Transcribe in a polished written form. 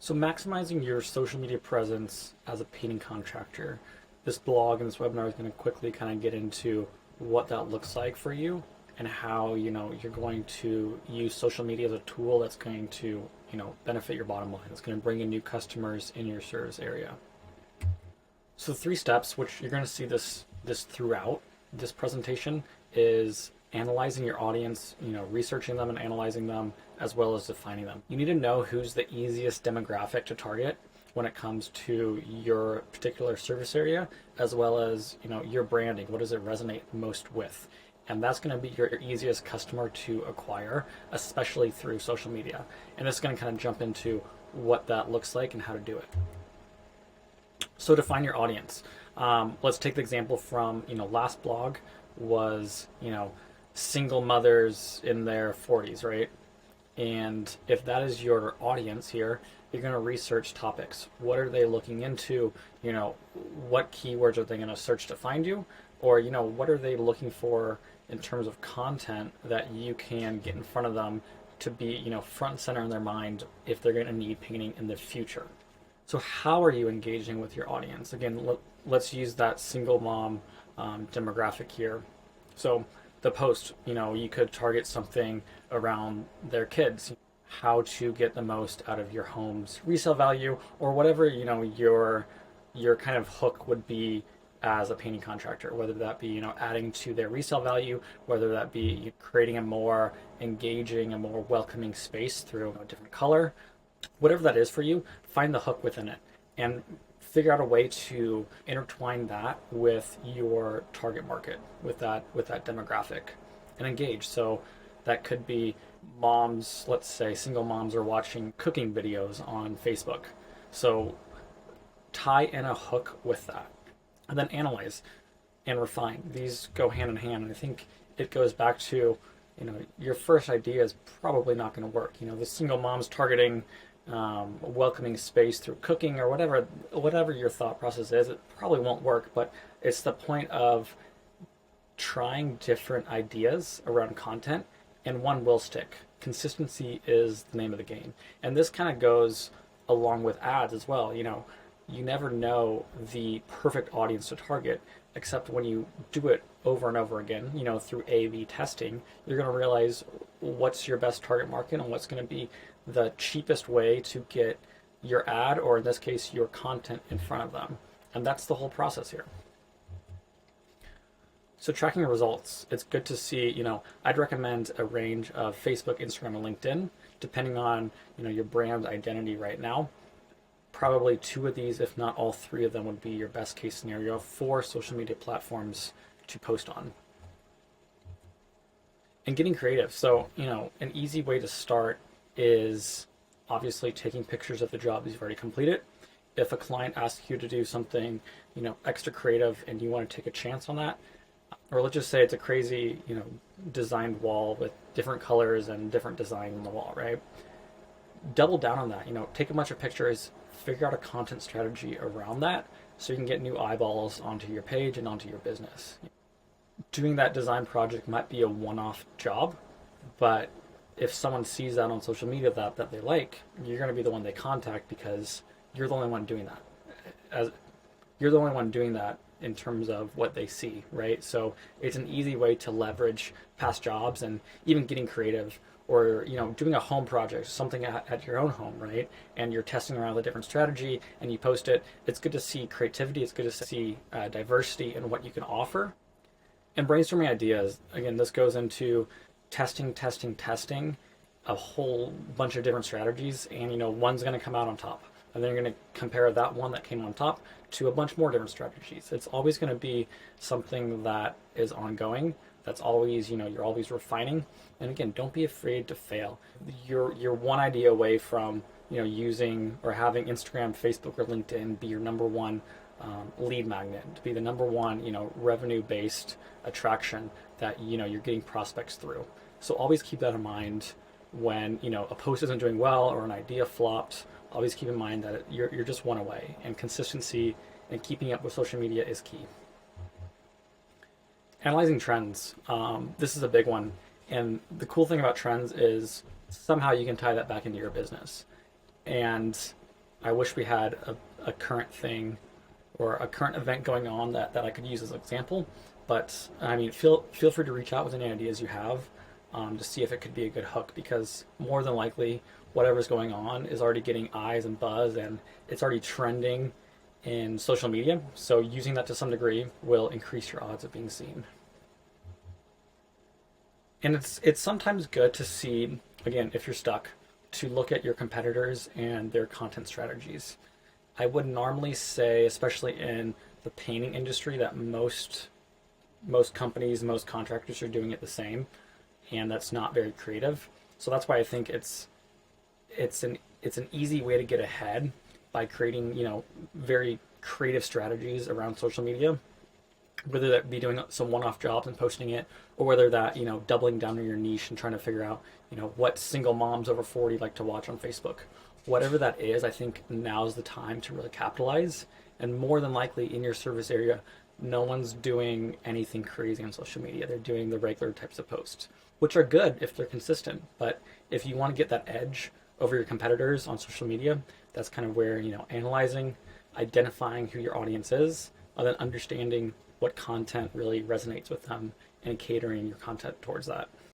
So maximizing your social media presence as a painting contractor, this blog and this webinar is going to quickly kind of get into what that looks like for you and how, you're going to use social media as a tool that's going to, benefit your bottom line. It's going to bring in new customers in your service area. So 3 steps, which you're going to see this throughout this presentation, is analyzing your audience, researching them and analyzing them, as well as defining them. You need to know who's the easiest demographic to target when it comes to your particular service area, as well as, your branding. What does it resonate most with? And that's going to be your easiest customer to acquire, especially through social media. And it's going to kind of jump into what that looks like and how to do it. So define your audience. Let's take the example from, last blog was, single mothers in their 40s, right? And if that is your audience here, you're going to research topics. What are they looking into? What keywords are they going to search to find you? Or, what are they looking for in terms of content that you can get in front of them to be, front and center in their mind if they're going to need painting in the future? So how are you engaging with your audience? Again, let's use that single mom demographic here. So the post, you could target something around their kids, how to get the most out of your home's resale value, or whatever, your kind of hook would be as a painting contractor, whether that be, adding to their resale value, whether that be creating a more engaging, a more welcoming space through a different color. Whatever that is for you, find the hook within it and figure out a way to intertwine that with your target market, with that demographic, and engage. So that could be moms, let's say single moms are watching cooking videos on Facebook. So tie in a hook with that, and then analyze and refine. These go hand in hand, and I think it goes back to, your first idea is probably not going to work. The single mom's targeting a welcoming space through cooking or whatever your thought process is, it probably won't work, but it's the point of trying different ideas around content, and one will stick. Consistency is the name of the game. And this kind of goes along with ads as well. You never know the perfect audience to target, except when you do it over and over again, through A/B testing, you're going to realize what's your best target market and what's going to be the cheapest way to get your ad, or in this case, your content in front of them. And that's the whole process here. So tracking results, it's good to see, I'd recommend a range of Facebook, Instagram, and LinkedIn, depending on, your brand identity right now. Probably 2 of these, if not all 3 of them, would be your best case scenario for social media platforms to post on. And getting creative. So, an easy way to start is obviously taking pictures of the jobs you've already completed. If a client asks you to do something, extra creative, and you want to take a chance on that, or let's just say it's a crazy, designed wall with different colors and different design on the wall, right? Double down on that. Take a bunch of pictures, figure out a content strategy around that so you can get new eyeballs onto your page and onto your business. Doing that design project might be a one-off job, but if someone sees that on social media that they like, you're going to be the one they contact because you're the only one doing that. You're the only one doing that in terms of what they see, right? So it's an easy way to leverage past jobs and even getting creative, or doing a home project, something at your own home, right? And you're testing around with a different strategy and you post it. It's good to see creativity. It's good to see diversity in what you can offer. And brainstorming ideas. Again, this goes into testing a whole bunch of different strategies, and one's going to come out on top, and then you're going to compare that one that came on top to a bunch more different strategies. It's always going to be something that is ongoing. That's always, you're always refining. And again, don't be afraid to fail. You're one idea away from, using or having Instagram, Facebook, or LinkedIn be your number one lead magnet, to be the number one, revenue-based attraction that, you're getting prospects through. So always keep that in mind when, a post isn't doing well or an idea flops. Always keep in mind that you're just one away, and consistency and keeping up with social media is key. Analyzing trends. This is a big one. And the cool thing about trends is somehow you can tie that back into your business. And I wish we had a current thing or a current event going on that I could use as an example. But I mean, feel free to reach out with any ideas you have, to see if it could be a good hook, because more than likely whatever's going on is already getting eyes and buzz, and it's already trending in social media. So using that to some degree will increase your odds of being seen. And it's sometimes good to see, again, if you're stuck, to look at your competitors and their content strategies. I would normally say, especially in the painting industry, that most companies, most contractors are doing it the same, and that's not very creative. So that's why I think it's an easy way to get ahead by creating, very creative strategies around social media, whether that be doing some one-off jobs and posting it, or whether that, doubling down on your niche and trying to figure out, what single moms over 40 like to watch on Facebook. Whatever that is, I think now's the time to really capitalize. And more than likely in your service area, no one's doing anything crazy on social media. They're doing the regular types of posts, which are good if they're consistent. But if you want to get that edge over your competitors on social media, that's kind of where, analyzing, identifying who your audience is, and then understanding what content really resonates with them and catering your content towards that.